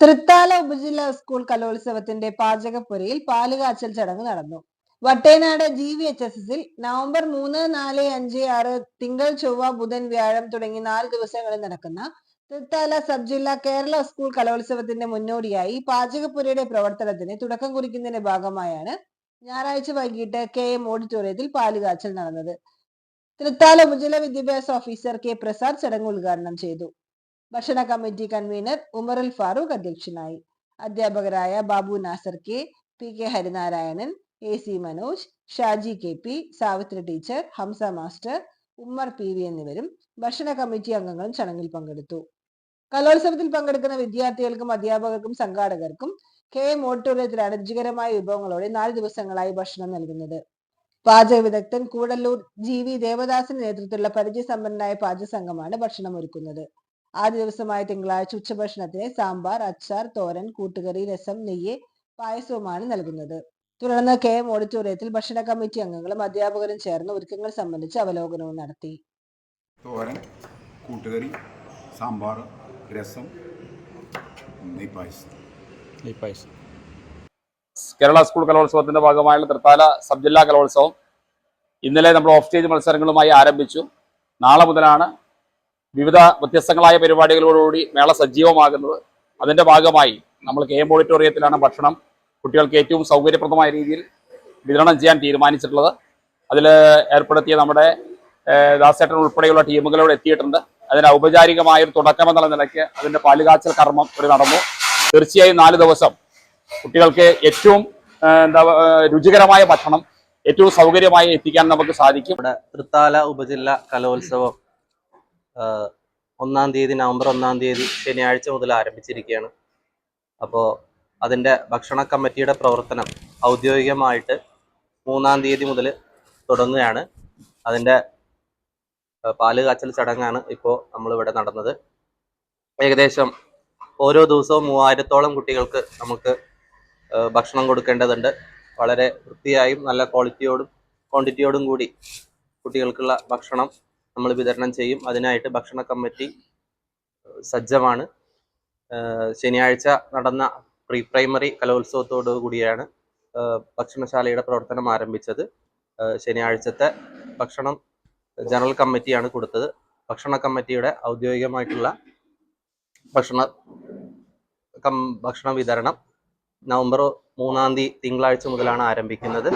തൃത്താല ഉപജില്ലാ സ്കൂൾ കലോത്സവത്തിന്റെ പാചകപ്പുരയിൽ പാലുകാച്ചൽ ചടങ്ങ് നടന്നു. വട്ടേനാട് GVHSSൽ നവംബർ 3, 4, 5, 6 തിങ്കൾ, ചൊവ്വ, ബുധൻ, വ്യാഴം തുടങ്ങി 4 ദിവസങ്ങളിൽ നടക്കുന്ന തൃത്താല സബ് ജില്ലാ കേരള സ്കൂൾ കലോത്സവത്തിന്റെ മുന്നോടിയായി പാചകപ്പുരയുടെ പ്രവർത്തനത്തിന് തുടക്കം കുറിക്കുന്നതിന്റെ ഭാഗമായാണ് ഞായറാഴ്ച വൈകിട്ട് KM ഓഡിറ്റോറിയത്തിൽ പാലുകാച്ചൽ നടന്നത്. തൃത്താല ഉപജില്ലാ വിദ്യാഭ്യാസ ഓഫീസർ K പ്രസാദ് ചടങ്ങ് ഉദ്ഘാടനം ചെയ്തു. ഭക്ഷണ കമ്മിറ്റി കൺവീനർ ഉമറുൽ ഫാറൂഖ് അധ്യക്ഷനായി. അധ്യാപകരായ Babu Nasar K, PK Harinarayanan, AC Manoj, Shaji KP, Savithri teacher, Hamza master, Ummer PV എന്നിവരും ഭക്ഷണ കമ്മിറ്റി അംഗങ്ങളും ചടങ്ങിൽ പങ്കെടുത്തു. കലോത്സവത്തിൽ പങ്കെടുക്കുന്ന വിദ്യാർത്ഥികൾക്കും അധ്യാപകർക്കും സംഘാടകർക്കും KM ഓഡിറ്റോറിയത്തിലാണ് രുചികരമായ വിഭവങ്ങളോടെ 4 ദിവസങ്ങളായി ഭക്ഷണം നൽകുന്നത്. പാചക വിദഗ്ധൻ കൂടല്ലൂർ GV ദേവദാസിന്റെ നേതൃത്വത്തിലുള്ള പരിചയസമ്പന്നനായ പാചക സംഘമാണ് ഭക്ഷണം ഒരുക്കുന്നത്. ആദ്യ ദിവസമായ തിങ്കളാഴ്ച ഉച്ചഭക്ഷണത്തിന് സാമ്പാർ, അച്ചാർ, തോരൻ, കൂട്ടുകറി, രസം, നെയ്യ്, പായസവുമാണ് നൽകുന്നത്. തുടർന്ന് KM ഓഡിറ്റോറിയത്തിൽ ഭക്ഷണ കമ്മിറ്റി അംഗങ്ങളും അധ്യാപകരും ചേർന്ന് ഒരുക്കങ്ങൾ സംബന്ധിച്ച് അവലോകനവും നടത്തി. തോരൻ, കൂട്ടുകറി, സാമ്പാർ, രസം, നെയ്പായസം. കേരള സ്കൂൾ കലോത്സവത്തിന്റെ ഭാഗമായുള്ള തൃത്താല സബ് ജില്ലാ കലോത്സവം ഇന്നലെ നമ്മൾ ഓഫ് സ്റ്റേജ് മത്സരങ്ങളുമായി ആരംഭിച്ചു. നാളെ മുതലാണ് വിവിധ വ്യത്യസ്തങ്ങളായ പരിപാടികളോടുകൂടി മേള സജീവമാകുന്നത്. അതിന്റെ ഭാഗമായി നമ്മൾ KM ഓഡിറ്റോറിയത്തിലാണ് ഭക്ഷണം കുട്ടികൾക്ക് ഏറ്റവും സൗകര്യപ്രദമായ രീതിയിൽ വിതരണം ചെയ്യാൻ തീരുമാനിച്ചിട്ടുള്ളത്. അതിൽ ഏർപ്പെടുത്തിയ നമ്മുടെ ദാസേട്ടൻ ഉൾപ്പെടെയുള്ള ടീമുകളോട് എത്തിയിട്ടുണ്ട്. അതിന് ഔപചാരികമായ ഒരു തുടക്കമെന്നുള്ള നിലയ്ക്ക് അതിന്റെ പാലുകാച്ചൽ കർമ്മം നടന്നു. തീർച്ചയായും 4 ദിവസം കുട്ടികൾക്ക് ഏറ്റവും രുചികരമായ ഭക്ഷണം ഏറ്റവും സൗകര്യമായി എത്തിക്കാൻ നമുക്ക് സാധിക്കും. തൃത്താല ഉപജില്ലാ കലോത്സവം നവംബർ 1 തീയതി ശനിയാഴ്ച മുതൽ ആരംഭിച്ചിരിക്കുകയാണ്. അപ്പോൾ അതിൻ്റെ ഭക്ഷണ കമ്മിറ്റിയുടെ പ്രവർത്തനം ഔദ്യോഗികമായിട്ട് 3 തീയതി മുതൽ തുടങ്ങുകയാണ്. അതിൻ്റെ പാലുകാച്ചൽ ചടങ്ങാണ് ഇപ്പോൾ നമ്മളിവിടെ നടന്നത്. ഏകദേശം ഓരോ ദിവസവും 3000-ഓളം കുട്ടികൾക്ക് നമുക്ക് ഭക്ഷണം കൊടുക്കേണ്ടതുണ്ട്. വളരെ വൃത്തിയായും നല്ല ക്വാണ്ടിറ്റിയോടും കൂടി കുട്ടികൾക്കുള്ള ഭക്ഷണം നമ്മൾ വിതരണം ചെയ്യും. അതിനായിട്ട് ഭക്ഷണ കമ്മിറ്റി സജ്ജമാണ്. ശനിയാഴ്ച നടന്ന പ്രീ പ്രൈമറി കലോത്സവത്തോടു കൂടിയാണ് ഭക്ഷണശാലയുടെ പ്രവർത്തനം ആരംഭിച്ചത്. ശനിയാഴ്ചത്തെ ഭക്ഷണം ജനറൽ കമ്മിറ്റിയാണ് കൊടുത്തത്. ഭക്ഷണ കമ്മിറ്റിയുടെ ഔദ്യോഗികമായിട്ടുള്ള ഭക്ഷണ വിതരണം നവംബർ 3 തിങ്കളാഴ്ച മുതലാണ് ആരംഭിക്കുന്നത്.